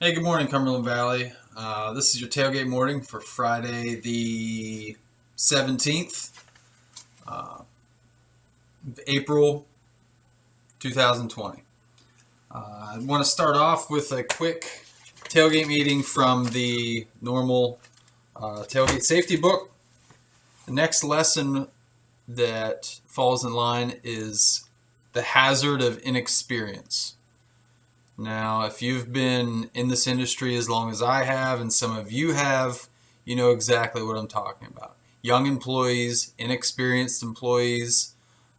Hey, good morning, Cumberland Valley. This is your tailgate morning for Friday the 17th, uh, April 2020. I want to start off with a quick tailgate meeting from the normal tailgate safety book. The next lesson that falls in line is the hazard of inexperience. Now, if you've been in this industry as long as I have, and some of you have, you know exactly what I'm talking about. Young employees, inexperienced employees,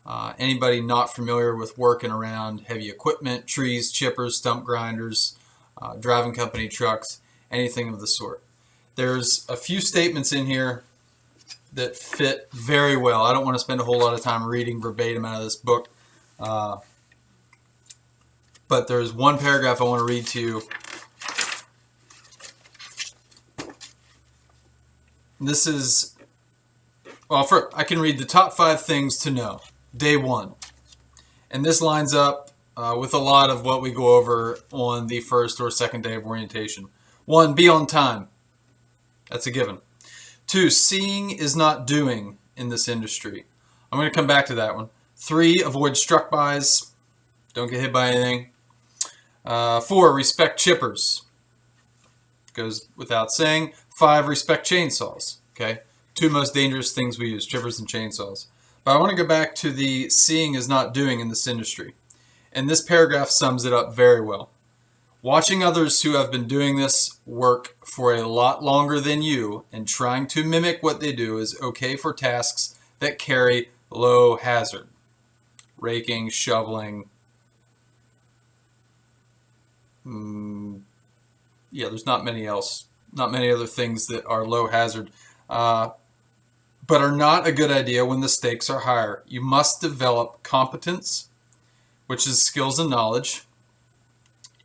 anybody not familiar with working around heavy equipment, trees, chippers, stump grinders, driving company trucks, anything of the sort. There's a few statements in here that fit very well. I don't want to spend a whole lot of time reading verbatim out of this book. But there's one paragraph I want to read to you. This is, well, I can read the top 5 things to know. Day 1. And this lines up with a lot of what we go over on the first or second day of orientation. 1, be on time. That's a given. 2, seeing is not doing in this industry. I'm going to come back to that one. 3, avoid struck-bys. Don't get hit by anything. 4, respect chippers. Goes without saying. 5, respect chainsaws. Okay, 2 most dangerous things we use, chippers and chainsaws. But I want to go back to the seeing is not doing in this industry. And this paragraph sums it up very well. Watching others who have been doing this work for a lot longer than you and trying to mimic what they do is okay for tasks that carry low hazard. Raking, shoveling, there's not many other things that are low hazard, but are not a good idea when the stakes are higher. You must develop competence, which is skills and knowledge,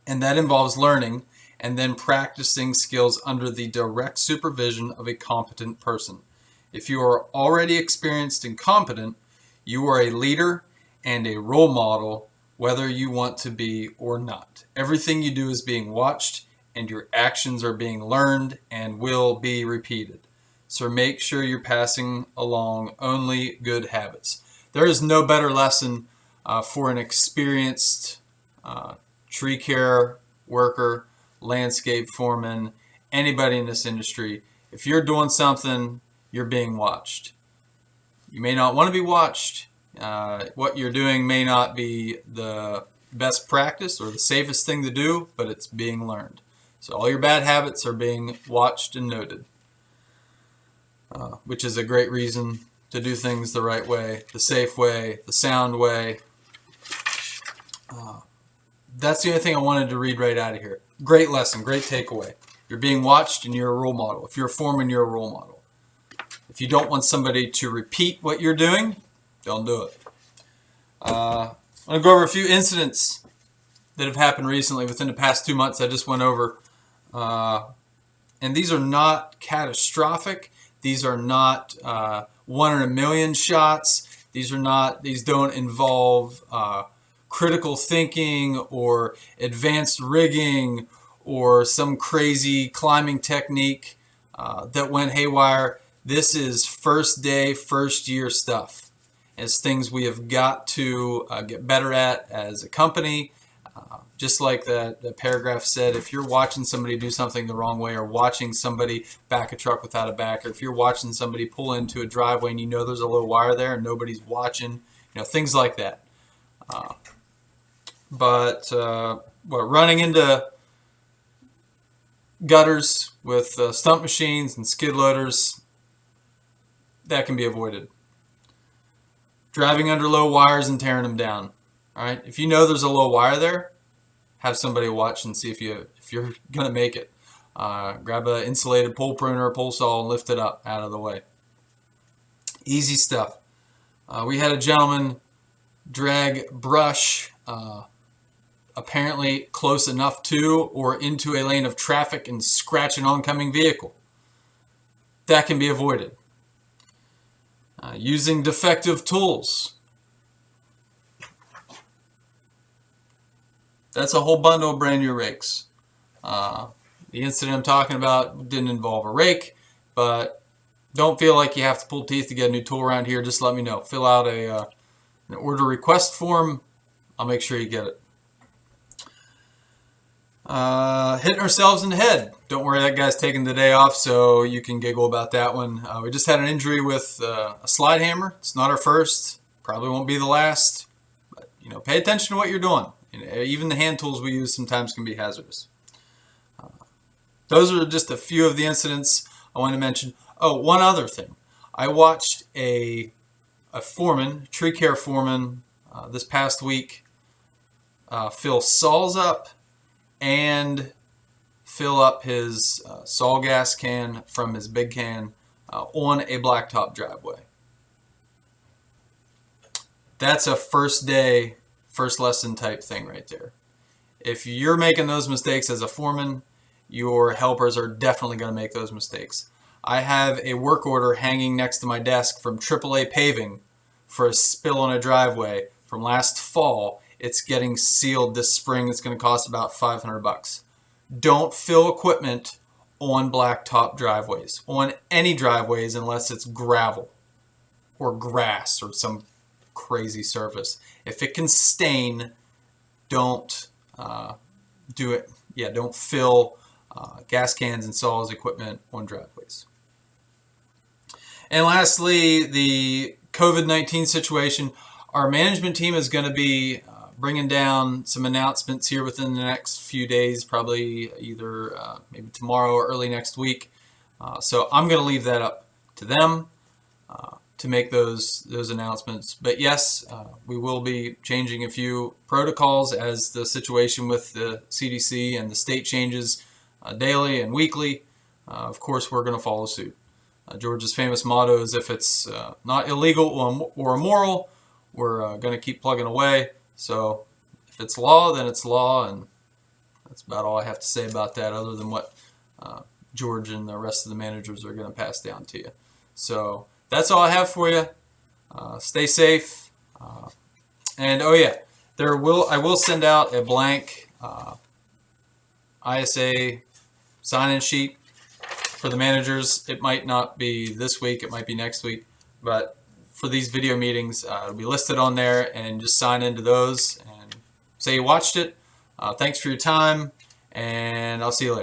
and that involves learning and then practicing skills under the direct supervision of a competent person. If you are already experienced and competent, you are a leader and a role model, whether you want to be or not. Everything you do is being watched, and your actions are being learned and will be repeated. So make sure you're passing along only good habits. There is no better lesson for an experienced tree care worker, landscape foreman, anybody in this industry. If you're doing something, you're being watched. You may not want to be watched. What you're doing may not be the best practice or the safest thing to do, but it's being learned. So all your bad habits are being watched and noted, which is a great reason to do things the right way, the safe way, the sound way. That's the only thing I wanted to read right out of here. Great lesson, great takeaway. You're being watched and you're a role model. If you're a foreman, you're a role model. If you don't want somebody to repeat what you're doing, don't do it. I'm going to go over a few incidents that have happened recently within the past 2 months I just went over. And these are not catastrophic. These are not 1 in a million shots. These don't involve critical thinking or advanced rigging or some crazy climbing technique that went haywire. This is first day, first year stuff. It's things we have got to get better at as a company. Just like the paragraph said, if you're watching somebody do something the wrong way, or watching somebody back a truck without a back, or if you're watching somebody pull into a driveway and you know there's a low wire there and nobody's watching, things like that. But running into gutters with stump machines and skid loaders, that can be avoided. Driving under low wires and tearing them down. All right, if you know there's a low wire there, have somebody watch and see if you're gonna make it. Grab an insulated pole pruner or pole saw and lift it up out of the way. Easy stuff. We had a gentleman drag brush apparently close enough to or into a lane of traffic and scratch an oncoming vehicle. That can be avoided. Using defective tools. That's a whole bundle of brand new rakes. The incident I'm talking about didn't involve a rake, but don't feel like you have to pull teeth to get a new tool around here. Just let me know. Fill out an order request form. I'll make sure you get it. Hitting ourselves in the head. Don't worry, that guy's taking the day off, so you can giggle about that one. We just had an injury with a slide hammer. It's not our first. Probably won't be the last. But, pay attention to what you're doing. Even the hand tools we use sometimes can be hazardous. Those are just a few of the incidents I want to mention. Oh, one other thing. I watched a foreman, tree care foreman, this past week fill saws up and fill up his saw gas can from his big can on a blacktop driveway. That's a first day, first lesson type thing right there. If you're making those mistakes as a foreman, your helpers are definitely going to make those mistakes. I have a work order hanging next to my desk from AAA Paving for a spill on a driveway from last fall. It's getting sealed this spring. It's going to cost about $500. Don't fill equipment on blacktop driveways, on any driveways, unless it's gravel or grass or some crazy surface. If it can stain, don't do it. Yeah, don't fill gas cans and saws equipment on driveways. And lastly, the COVID-19 situation. Our management team is going to be bringing down some announcements here within the next few days, probably either maybe tomorrow or early next week. So I'm going to leave that up to them to make those announcements. But yes, we will be changing a few protocols as the situation with the CDC and the state changes daily and weekly. Of course, we're going to follow suit. George's famous motto is, if it's not illegal or immoral, we're going to keep plugging away. So if it's law, then it's law, and that's about all I have to say about that, other than what George and the rest of the managers are going to pass down to you. So that's all I have for you. Stay safe. And oh yeah, I will send out a blank ISA sign-in sheet for the managers. It might not be this week, it might be next week, but for these video meetings, it'll be listed on there, and just sign into those and say you watched it. Thanks for your time, and I'll see you later.